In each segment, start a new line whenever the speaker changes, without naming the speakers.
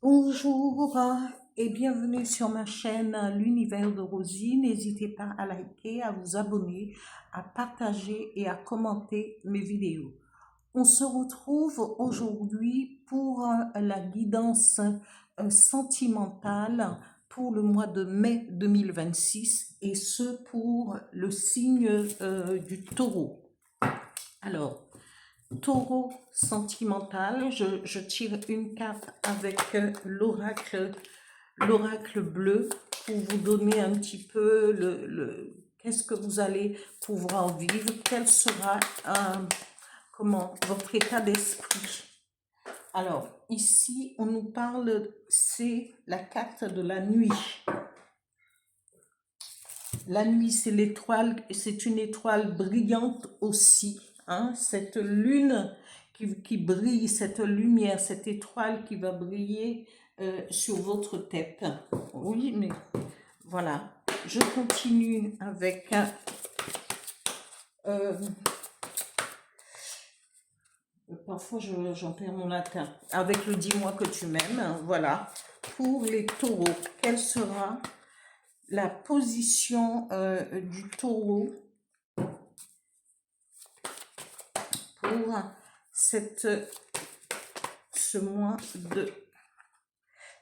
Bonjour et bienvenue sur ma chaîne L'Univers de Rosie. N'hésitez pas à liker, à vous abonner, à partager et à commenter mes vidéos. On se retrouve aujourd'hui pour la guidance sentimentale pour le mois de mai 2026 et ce pour le signe du taureau. Alors, Taureau sentimental, je tire une carte avec l'oracle bleu pour vous donner un petit peu qu'est-ce que vous allez pouvoir vivre, quel sera votre état d'esprit. Alors, ici, on nous parle, c'est la carte de la nuit. La nuit, c'est l'étoile, c'est une étoile brillante aussi. Hein, cette lune qui brille, cette lumière, cette étoile qui va briller sur votre tête. Oui, mais voilà. Je continue avec parfois j'en perds mon latin. Avec le dis-moi que tu m'aimes. Voilà. Pour les taureaux, quelle sera la position du taureau pour ce mois de...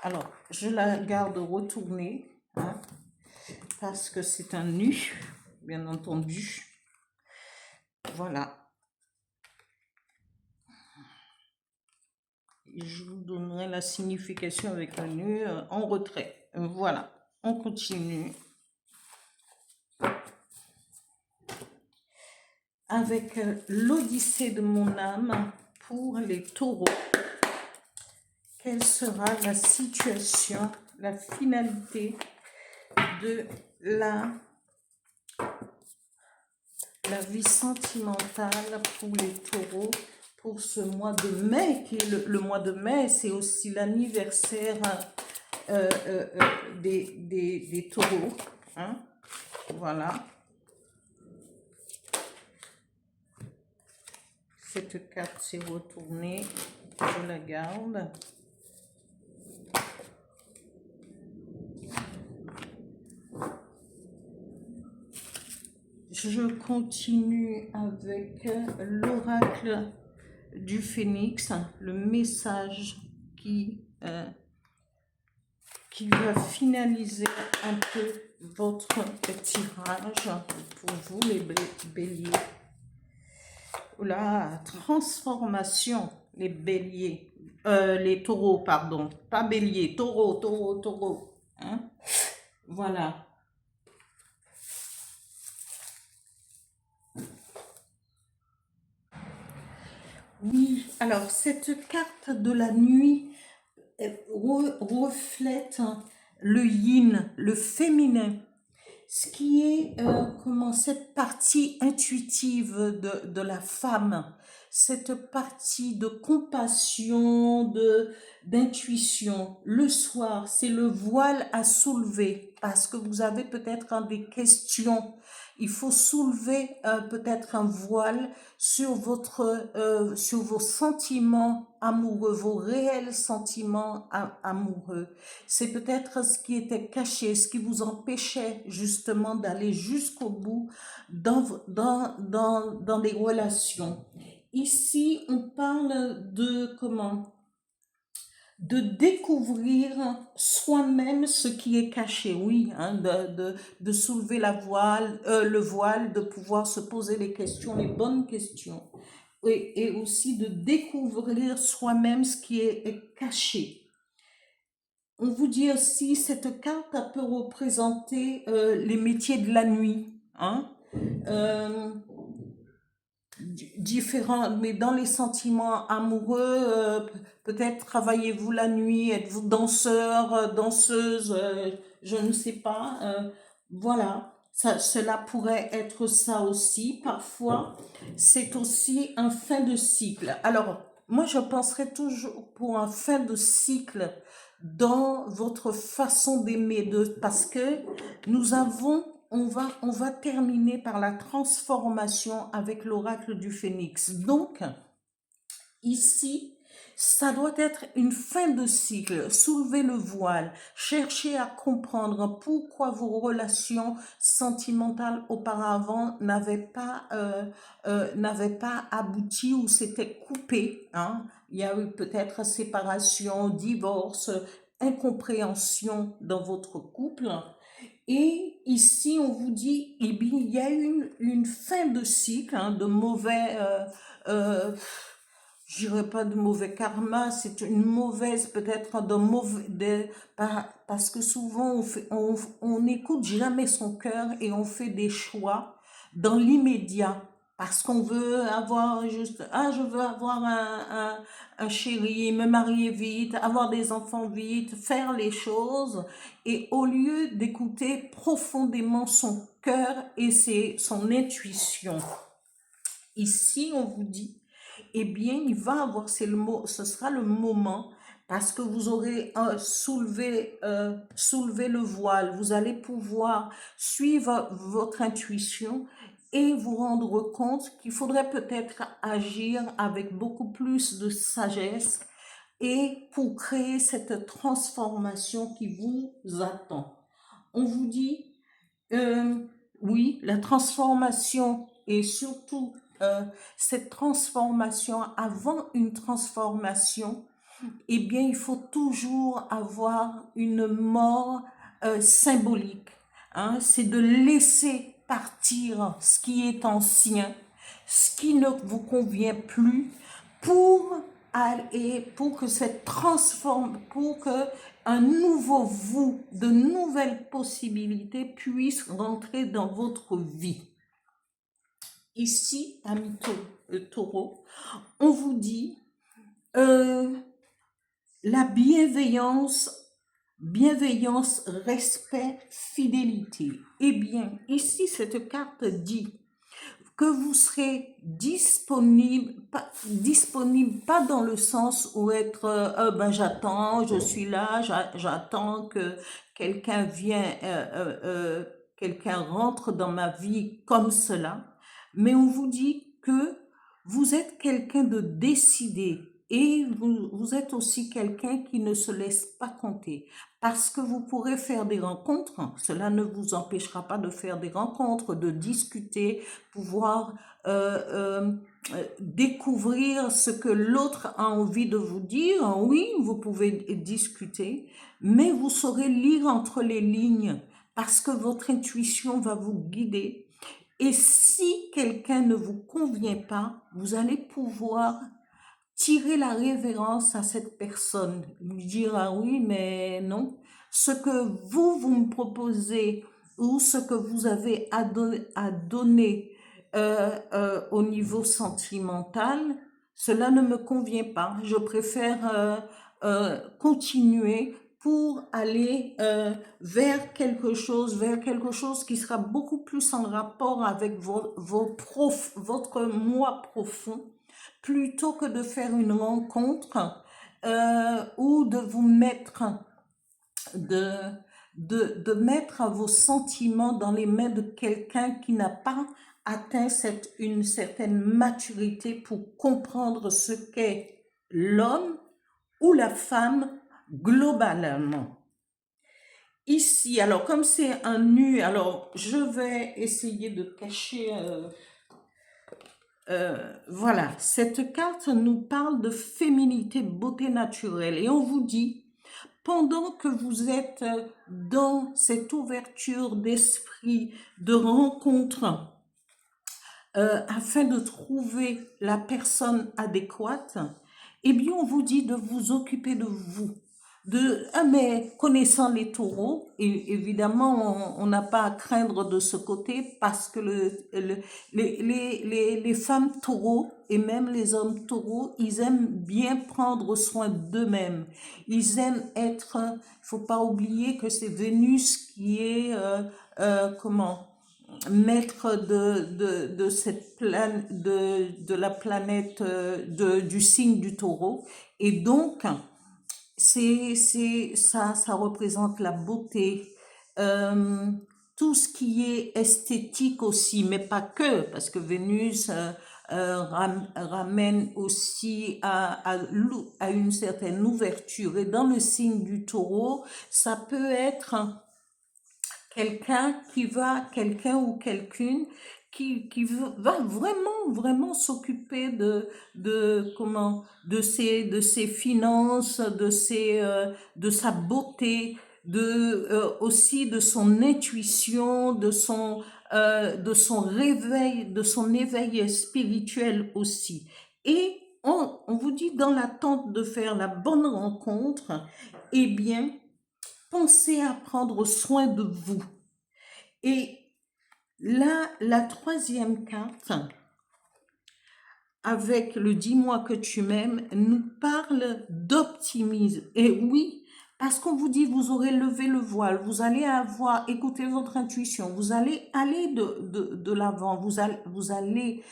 Alors, je la garde retournée, hein, parce que c'est un nu, bien entendu. Voilà. Et je vous donnerai la signification avec le nu en retrait. Voilà, on continue. Avec l'Odyssée de mon âme pour les taureaux. Quelle sera la situation, la finalité de la vie sentimentale pour les taureaux pour ce mois de mai, qui est le mois de mai, c'est aussi l'anniversaire des taureaux. Hein? Voilà. Cette carte s'est retournée, je la garde. Je continue avec l'oracle du phénix, le message qui va finaliser un peu votre tirage pour vous les béliers. La transformation, les béliers, les taureaux, pardon, pas béliers, taureaux, hein? Voilà. Oui, alors cette carte de la nuit reflète le yin, le féminin, ce qui est cette partie intuitive de la femme, cette partie de compassion, d'intuition. Le soir, c'est le voile à soulever parce que vous avez peut-être des questions. Il faut soulever peut-être un voile sur sur vos sentiments amoureux, vos réels sentiments amoureux. C'est peut-être ce qui était caché, ce qui vous empêchait justement d'aller jusqu'au bout dans des relations. Ici, on parle de de découvrir soi-même ce qui est caché, oui, hein, de soulever le voile, de pouvoir se poser les questions, les bonnes questions, et aussi de découvrir soi-même ce qui est caché. On vous dit aussi, cette carte peut représenter les métiers de la nuit, hein, différents, mais dans les sentiments amoureux, peut-être travaillez-vous la nuit, êtes-vous danseur, danseuse, je ne sais pas, voilà, cela pourrait être ça aussi, parfois, c'est aussi un fin de cycle. Alors, moi je penserais toujours pour un fin de cycle dans votre façon d'aimer, parce que nous avons on va terminer par la transformation avec l'oracle du phénix. Donc, ici, Ça doit être une fin de cycle. Soulevez le voile. Cherchez à comprendre pourquoi vos relations sentimentales auparavant n'avaient pas abouti ou s'étaient coupées, hein. Il y a eu peut-être séparation, divorce, incompréhension dans votre couple. Et ici, on vous dit, eh bien, il y a une fin de cycle, hein, de mauvais, euh, je dirais pas de mauvais karma, c'est une mauvaise, peut-être de mauvais, parce que souvent on n'écoute jamais son cœur et on fait des choix dans l'immédiat. Parce qu'on veut avoir juste, ah, je veux avoir un chéri, me marier vite, avoir des enfants vite, faire les choses. Et au lieu d'écouter profondément son cœur et son intuition, ici on vous dit, eh bien il va avoir, ce sera le moment parce que vous aurez soulevé le voile, vous allez pouvoir suivre votre intuition et vous rendre compte qu'il faudrait peut-être agir avec beaucoup plus de sagesse et pour créer cette transformation qui vous attend. On vous dit, euh, oui, la transformation et surtout cette transformation, avant une transformation, eh bien, il faut toujours avoir une mort symbolique, hein. C'est de laisser partir ce qui est ancien, ce qui ne vous convient plus, pour pour que pour que un nouveau vous, de nouvelles possibilités puissent rentrer dans votre vie. Ici, amis taureau, on vous dit la bienveillance, respect, fidélité. Eh bien, ici, cette carte dit que vous serez disponible pas dans le sens où être, ben j'attends, je suis là, j'attends que quelqu'un vienne, quelqu'un rentre dans ma vie comme cela, mais on vous dit que vous êtes quelqu'un de décidé et vous êtes aussi quelqu'un qui ne se laisse pas compter. Parce que vous pourrez faire des rencontres, cela ne vous empêchera pas de faire des rencontres, de discuter, pouvoir découvrir ce que l'autre a envie de vous dire. Oui, vous pouvez discuter, mais vous saurez lire entre les lignes parce que votre intuition va vous guider. Et si quelqu'un ne vous convient pas, vous allez pouvoir tirer la révérence à cette personne, lui dire, ah oui, mais non, ce que vous me proposez ou ce que vous avez à donner au niveau sentimental, cela ne me convient pas. Je préfère continuer pour aller vers quelque chose qui sera beaucoup plus en rapport avec votre moi profond, plutôt que de faire une rencontre ou de vous mettre, de, de mettre vos sentiments dans les mains de quelqu'un qui n'a pas atteint une certaine maturité pour comprendre ce qu'est l'homme ou la femme globalement. Ici, alors comme c'est un nu, alors je vais essayer de cacher... voilà, cette carte nous parle de féminité, beauté naturelle. Et on vous dit, pendant que vous êtes dans cette ouverture d'esprit, de rencontre, afin de trouver la personne adéquate, eh bien, on vous dit de vous occuper de vous. Mais connaissant les taureaux, et évidemment, on n'a pas à craindre de ce côté parce que les femmes taureaux et même les hommes taureaux, ils aiment bien prendre soin d'eux-mêmes. Ils aiment être, il faut pas oublier que c'est Vénus qui est, comment, maître de de la planète, du signe du taureau. Et donc, ça représente la beauté, tout ce qui est esthétique aussi, mais pas que, parce que Vénus ramène aussi à une certaine ouverture. Et dans le signe du taureau, ça peut être quelqu'un ou quelqu'une va vraiment s'occuper de ses finances, de sa beauté, aussi de son intuition, de son éveil spirituel aussi. Et on vous dit dans l'attente de faire la bonne rencontre, eh bien, pensez à prendre soin de vous. Et là, la troisième carte, avec le dis-moi que tu m'aimes, nous parle d'optimisme. Et oui, parce qu'on vous dit, vous aurez levé le voile, vous allez écouter votre intuition, vous allez aller de l'avant, vous allez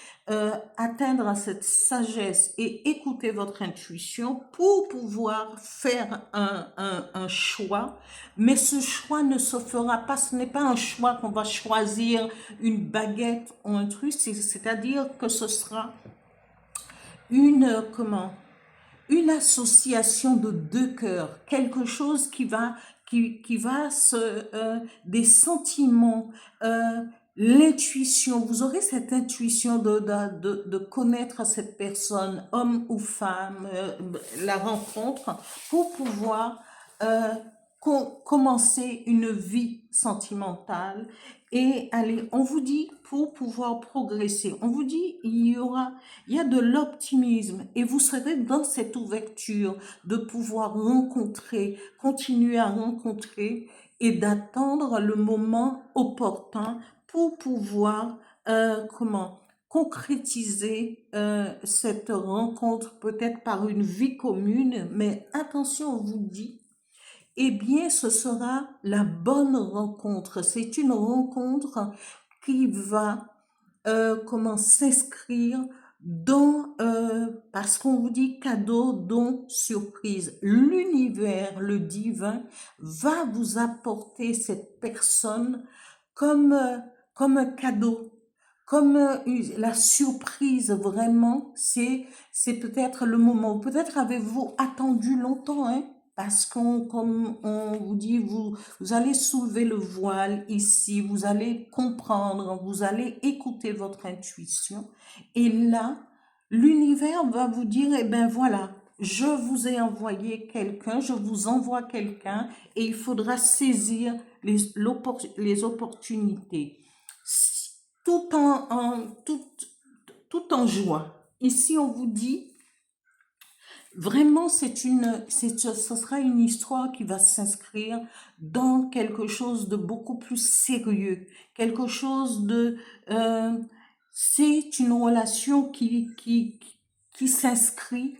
atteindre cette sagesse et écouter votre intuition pour pouvoir faire un choix. Mais ce choix ne se fera pas, ce n'est pas un choix qu'on va choisir une baguette ou un truc, c'est-à-dire que ce sera comment, une association de deux cœurs, quelque chose qui va des sentiments, l'intuition. Vous aurez cette intuition de connaître cette personne, homme ou femme, la rencontre, pour pouvoir euh, commencer une vie sentimentale et aller, on vous dit, pour pouvoir progresser, on vous dit, il y a de l'optimisme et vous serez dans cette ouverture de pouvoir continuer à rencontrer et d'attendre le moment opportun pour pouvoir, concrétiser cette rencontre peut-être par une vie commune, mais attention, on vous dit, eh bien, ce sera la bonne rencontre. C'est une rencontre qui va s'inscrire parce qu'on vous dit cadeau, don, surprise. L'univers, le divin, va vous apporter cette personne comme, comme un cadeau, comme la surprise vraiment, c'est peut-être le moment. Peut-être avez-vous attendu longtemps, hein, parce comme on vous dit, vous allez soulever le voile ici, vous allez comprendre, vous allez écouter votre intuition. Et là, l'univers va vous dire, eh ben voilà, je vous ai envoyé quelqu'un, je vous envoie quelqu'un et il faudra saisir les opportunités. Tout tout en joie. Ici, on vous dit, vraiment, ce sera une histoire qui va s'inscrire dans quelque chose de beaucoup plus sérieux, quelque chose c'est une relation qui s'inscrit,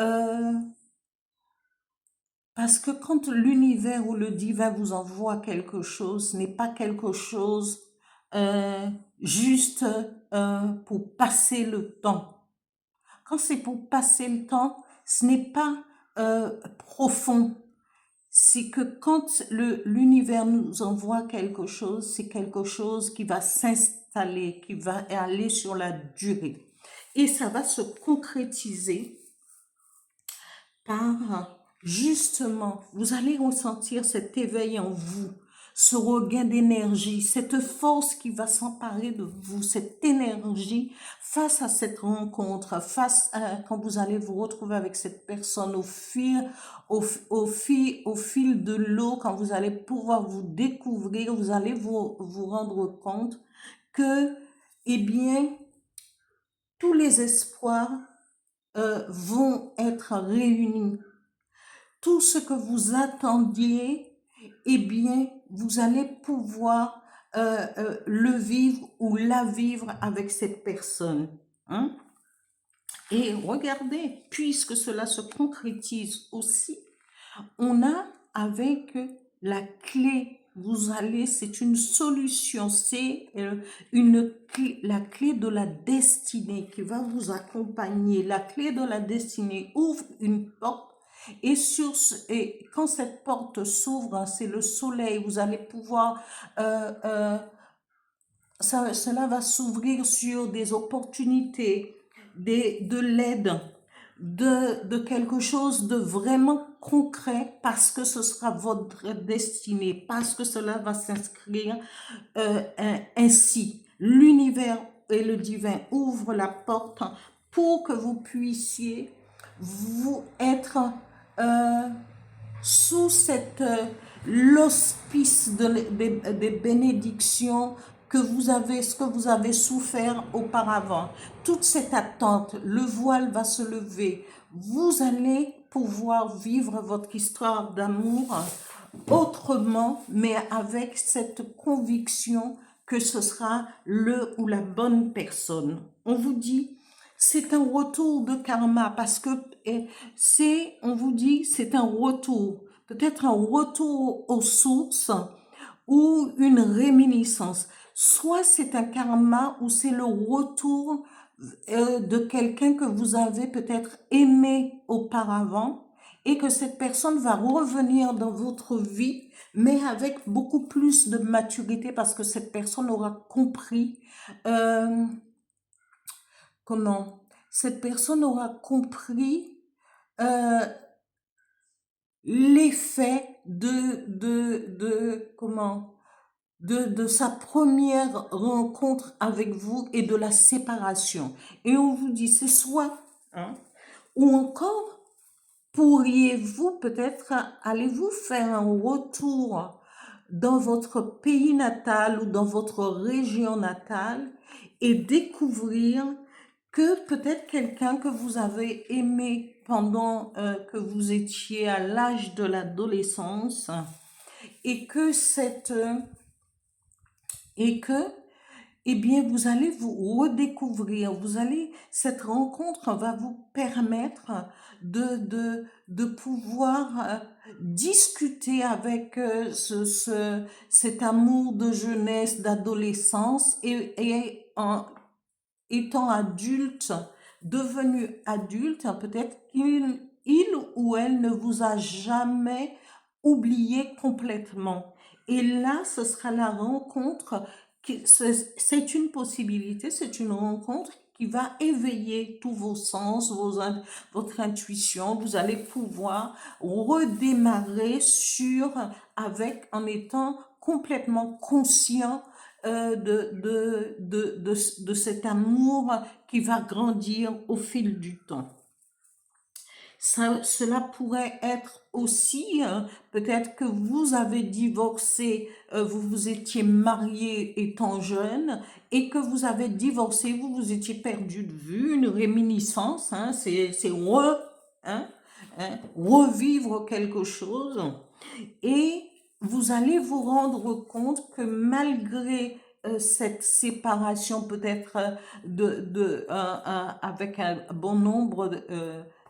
euh, parce que quand l'univers ou le divin vous envoie quelque chose, ce n'est pas quelque chose euh, juste pour passer le temps. Quand c'est pour passer le temps, ce n'est pas profond. C'est que quand l'univers nous envoie quelque chose, c'est quelque chose qui va s'installer, qui va aller sur la durée. Et ça va se concrétiser par, justement, vous allez ressentir cet éveil en vous, ce regain d'énergie, cette force qui va s'emparer de vous, cette énergie face à cette rencontre, face à quand vous allez vous retrouver avec cette personne au fil de l'eau, quand vous allez pouvoir vous découvrir, vous allez vous rendre compte que, eh bien, tous les espoirs vont être réunis. Tout ce que vous attendiez, eh bien, vous allez pouvoir le vivre ou la vivre avec cette personne. Hein? Et regardez, puisque cela se concrétise aussi, on a avec la clé, c'est une solution, c'est la clé de la destinée qui va vous accompagner. La clé de la destinée ouvre une porte et quand cette porte s'ouvre, c'est le soleil, vous allez pouvoir cela va s'ouvrir sur des opportunités, de l'aide, de quelque chose de vraiment concret parce que ce sera votre destinée, parce que cela va s'inscrire ainsi. L'univers et le divin ouvrent la porte pour que vous puissiez vous être euh, sous l'hospice des bénédictions ce que vous avez souffert auparavant. Toute cette attente, le voile va se lever. Vous allez pouvoir vivre votre histoire d'amour autrement, mais avec cette conviction que ce sera le ou la bonne personne. On vous dit, c'est un retour de karma parce que on vous dit, c'est un retour, peut-être un retour aux sources ou une réminiscence. Soit c'est un karma ou c'est le retour de quelqu'un que vous avez peut-être aimé auparavant et que cette personne va revenir dans votre vie, mais avec beaucoup plus de maturité parce que cette personne aura compris euh, comment cette personne aura compris euh, l'effet de sa première rencontre avec vous et de la séparation. Et on vous dit, c'est soit, hein, ou encore, pourriez-vous peut-être, allez-vous faire un retour dans votre pays natal ou dans votre région natale et découvrir que peut-être quelqu'un que vous avez aimé pendant que vous étiez à l'âge de l'adolescence et que et que eh bien, vous allez vous redécouvrir, cette rencontre va vous permettre de pouvoir discuter avec cet amour de jeunesse, d'adolescence et en étant adulte, devenu adulte, peut-être il ou elle ne vous a jamais oublié complètement. Et là, ce sera la rencontre, c'est une possibilité, c'est une rencontre qui va éveiller tous vos sens, votre intuition. Vous allez pouvoir redémarrer en étant complètement conscient de cet amour qui va grandir au fil du temps. Cela pourrait être aussi, peut-être que vous avez divorcé, vous vous étiez marié étant jeune et que vous avez divorcé, vous vous étiez perdu de vue, une réminiscence, hein, hein, revivre quelque chose et vous allez vous rendre compte que malgré cette séparation peut-être avec un bon nombre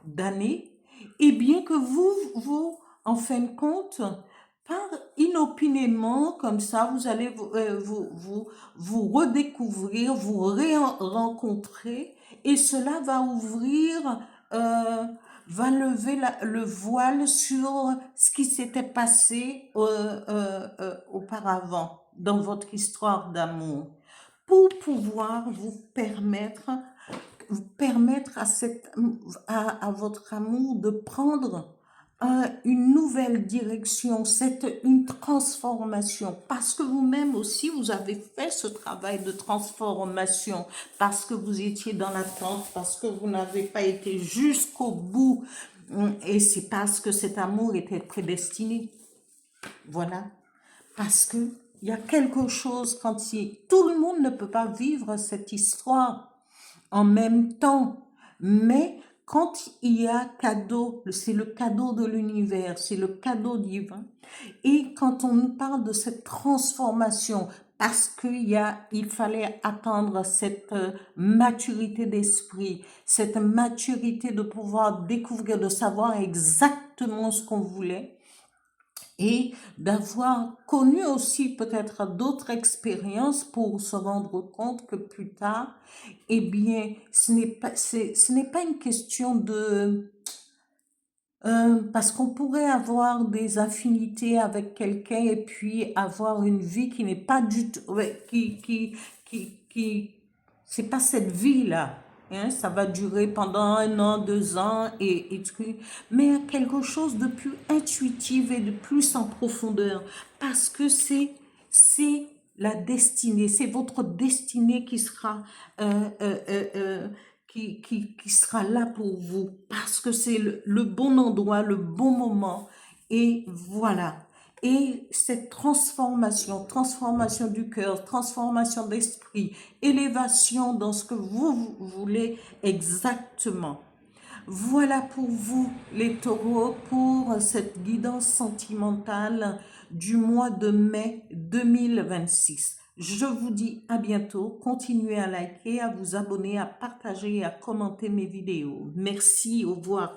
d'années, et bien que en fin de compte, par inopinément, comme ça, vous allez vous redécouvrir, vous rencontrer, et cela va ouvrir, va lever le voile sur ce qui s'était passé auparavant dans votre histoire d'amour, pour pouvoir vous permettre à votre amour de prendre une nouvelle direction, une transformation, parce que vous-même aussi, vous avez fait ce travail de transformation, parce que vous étiez dans l'attente, parce que vous n'avez pas été jusqu'au bout, et c'est parce que cet amour était prédestiné. Voilà. Parce que il y a quelque chose tout le monde ne peut pas vivre cette histoire en même temps, mais quand il y a cadeau, c'est le cadeau de l'univers, c'est le cadeau divin. Et quand on nous parle de cette transformation, parce il fallait attendre cette maturité d'esprit, cette maturité de pouvoir découvrir, de savoir exactement ce qu'on voulait, et d'avoir connu aussi peut-être d'autres expériences pour se rendre compte que plus tard, eh bien, ce n'est pas une question parce qu'on pourrait avoir des affinités avec quelqu'un et puis avoir une vie qui n'est pas du tout, c'est pas cette vie-là. Hein, ça va durer pendant 1 an, 2 ans et truc, mais à quelque chose de plus intuitif et de plus en profondeur, parce que c'est la destinée, c'est votre destinée qui sera qui sera là pour vous, parce que c'est le bon endroit, le bon moment, et voilà. Et cette transformation, transformation du cœur, transformation d'esprit, élévation dans ce que vous voulez exactement. Voilà pour vous, les taureaux, pour cette guidance sentimentale du mois de mai 2026. Je vous dis à bientôt. Continuez à liker, à vous abonner, à partager et à commenter mes vidéos. Merci, au revoir.